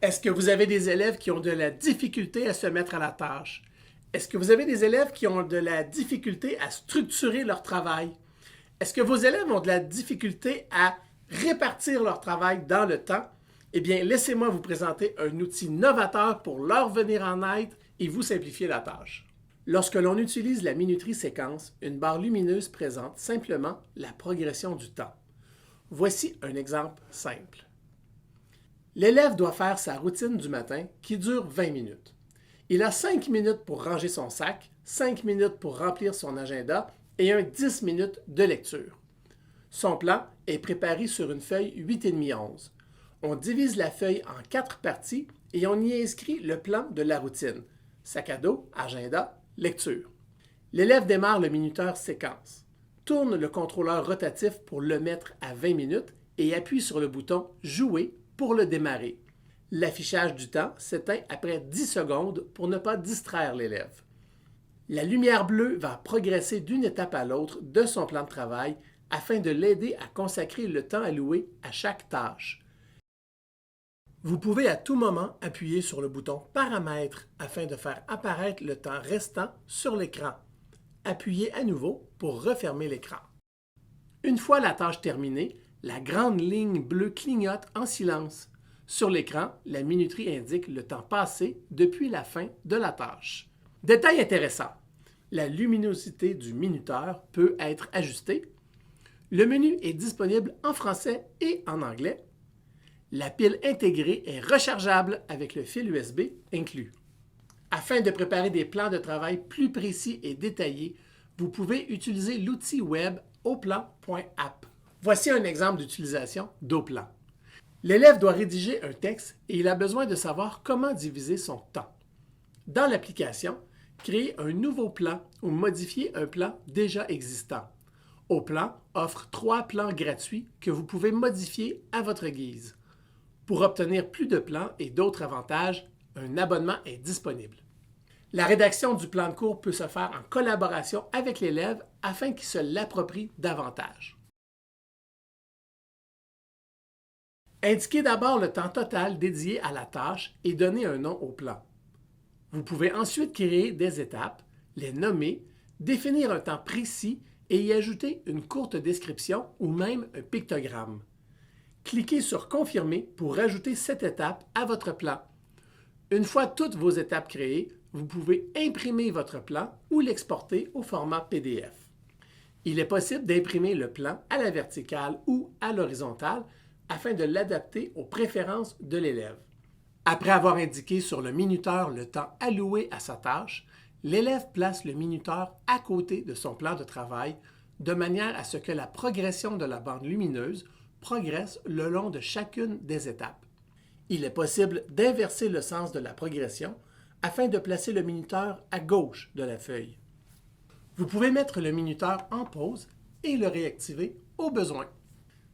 Est-ce que vous avez des élèves qui ont de la difficulté à se mettre à la tâche? Est-ce que vous avez des élèves qui ont de la difficulté à structurer leur travail? Est-ce que vos élèves ont de la difficulté à répartir leur travail dans le temps? Eh bien, laissez-moi vous présenter un outil novateur pour leur venir en aide et vous simplifier la tâche. Lorsque l'on utilise la minuterie séquence, une barre lumineuse présente simplement la progression du temps. Voici un exemple simple. L'élève doit faire sa routine du matin qui dure 20 minutes. Il a 5 minutes pour ranger son sac, 5 minutes pour remplir son agenda et 10 minutes de lecture. Son plan est préparé sur une feuille 8,5-11. On divise la feuille en 4 parties et on y inscrit le plan de la routine. Sac à dos, agenda, lecture. L'élève démarre le minuteur séquence, tourne le contrôleur rotatif pour le mettre à 20 minutes et appuie sur le bouton « Jouer » pour le démarrer. L'affichage du temps s'éteint après 10 secondes pour ne pas distraire l'élève. La lumière bleue va progresser d'une étape à l'autre de son plan de travail afin de l'aider à consacrer le temps alloué à chaque tâche. Vous pouvez à tout moment appuyer sur le bouton « Paramètres » afin de faire apparaître le temps restant sur l'écran. Appuyez à nouveau pour refermer l'écran. Une fois la tâche terminée, la grande ligne bleue clignote en silence. Sur l'écran, la minuterie indique le temps passé depuis la fin de la tâche. Détail intéressant, la luminosité du minuteur peut être ajustée. Le menu est disponible en français et en anglais. La pile intégrée est rechargeable avec le fil USB inclus. Afin de préparer des plans de travail plus précis et détaillés, vous pouvez utiliser l'outil web auplan.app. Voici un exemple d'utilisation d'Auplan. L'élève doit rédiger un texte et il a besoin de savoir comment diviser son temps. Dans l'application, créez un nouveau plan ou modifiez un plan déjà existant. Auplan offre 3 plans gratuits que vous pouvez modifier à votre guise. Pour obtenir plus de plans et d'autres avantages, un abonnement est disponible. La rédaction du plan de cours peut se faire en collaboration avec l'élève afin qu'il se l'approprie davantage. Indiquez d'abord le temps total dédié à la tâche et donnez un nom au plan. Vous pouvez ensuite créer des étapes, les nommer, définir un temps précis et y ajouter une courte description ou même un pictogramme. Cliquez sur « Confirmer » pour rajouter cette étape à votre plan. Une fois toutes vos étapes créées, vous pouvez imprimer votre plan ou l'exporter au format PDF. Il est possible d'imprimer le plan à la verticale ou à l'horizontale afin de l'adapter aux préférences de l'élève. Après avoir indiqué sur le minuteur le temps alloué à sa tâche, l'élève place le minuteur à côté de son plan de travail de manière à ce que la progression de la bande lumineuse progresse le long de chacune des étapes. Il est possible d'inverser le sens de la progression afin de placer le minuteur à gauche de la feuille. Vous pouvez mettre le minuteur en pause et le réactiver au besoin.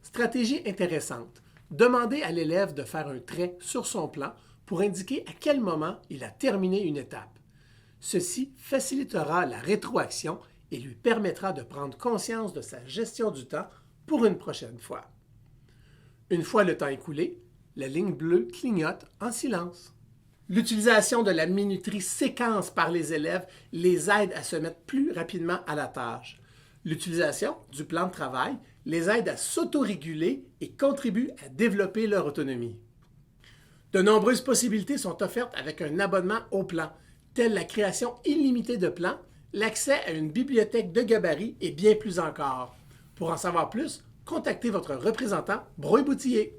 Stratégie intéressante. Demandez à l'élève de faire un trait sur son plan pour indiquer à quel moment il a terminé une étape. Ceci facilitera la rétroaction et lui permettra de prendre conscience de sa gestion du temps pour une prochaine fois. Une fois le temps écoulé, la ligne bleue clignote en silence. L'utilisation de la minuterie séquence par les élèves les aide à se mettre plus rapidement à la tâche. L'utilisation du plan de travail les aide à s'autoréguler et contribue à développer leur autonomie. De nombreuses possibilités sont offertes avec un abonnement au plan, telle la création illimitée de plans, l'accès à une bibliothèque de gabarits et bien plus encore. Pour en savoir plus, contactez votre représentant Brouille-Boutillier.